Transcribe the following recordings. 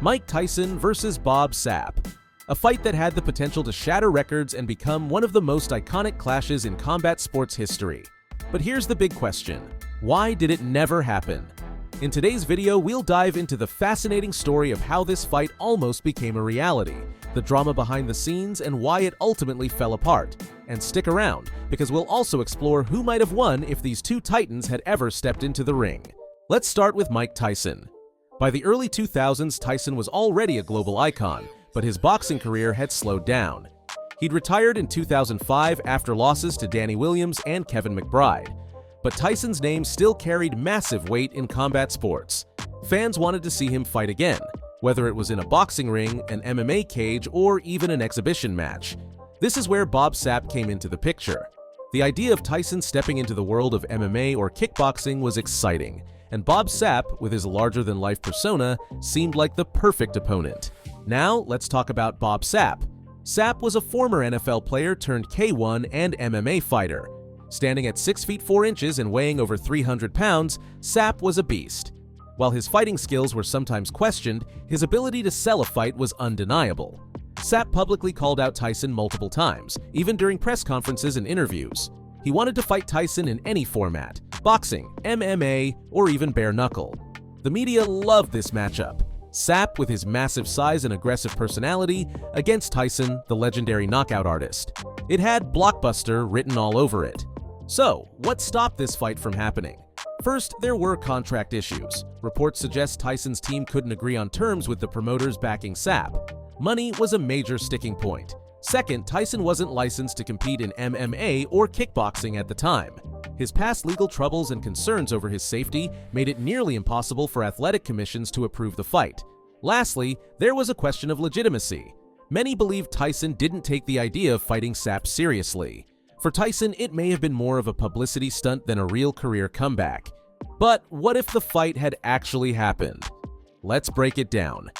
Mike Tyson versus Bob Sapp. A fight that had the potential to shatter records and become one of the most iconic clashes in combat sports history. But here's the big question: why did it never happen? In today's video, we'll dive into the fascinating story of how this fight almost became a reality, the drama behind the scenes, and why it ultimately fell apart. And stick around, because we'll also explore who might have won if these two titans had ever stepped into the ring. Let's start with Mike Tyson. By the early 2000s, Tyson was already a global icon, but his boxing career had slowed down. He'd retired in 2005 after losses to Danny Williams and Kevin McBride. But Tyson's name still carried massive weight in combat sports. Fans wanted to see him fight again, whether it was in a boxing ring, an MMA cage, or even an exhibition match. This is where Bob Sapp came into the picture. The idea of Tyson stepping into the world of MMA or kickboxing was exciting, and Bob Sapp, with his larger-than-life persona, seemed like the perfect opponent. Now, let's talk about Bob Sapp. Sapp was a former NFL player turned K1 and MMA fighter. Standing at 6 feet 4 inches and weighing over 300 pounds, Sapp was a beast. While his fighting skills were sometimes questioned, his ability to sell a fight was undeniable. Sapp publicly called out Tyson multiple times, even during press conferences and interviews. He wanted to fight Tyson in any format: boxing, MMA, or even bare knuckle. The media loved this matchup. Sapp, with his massive size and aggressive personality, against Tyson, the legendary knockout artist. It had "blockbuster" written all over it. So, what stopped this fight from happening? First, there were contract issues. Reports suggest Tyson's team couldn't agree on terms with the promoters backing Sapp. Money was a major sticking point. Second, Tyson wasn't licensed to compete in MMA or kickboxing at the time. His past legal troubles and concerns over his safety made it nearly impossible for athletic commissions to approve the fight. Lastly, there was a question of legitimacy. Many believed Tyson didn't take the idea of fighting Sapp seriously. For Tyson, it may have been more of a publicity stunt than a real career comeback. But what if the fight had actually happened? Let's break it down.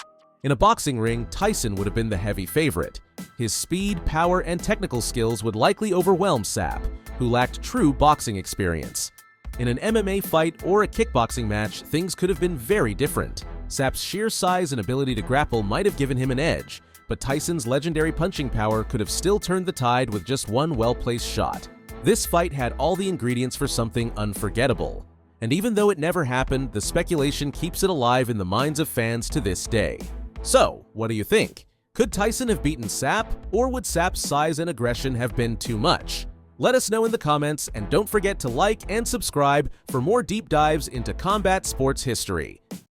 In a boxing ring, Tyson would have been the heavy favorite. His speed, power, and technical skills would likely overwhelm Sapp, who lacked true boxing experience. In an MMA fight or a kickboxing match, things could have been very different. Sapp's sheer size and ability to grapple might have given him an edge, but Tyson's legendary punching power could have still turned the tide with just one well-placed shot. This fight had all the ingredients for something unforgettable. And even though it never happened, the speculation keeps it alive in the minds of fans to this day. So, what do you think? Could Tyson have beaten Sapp, or would Sapp's size and aggression have been too much? Let us know in the comments, and don't forget to like and subscribe for more deep dives into combat sports history.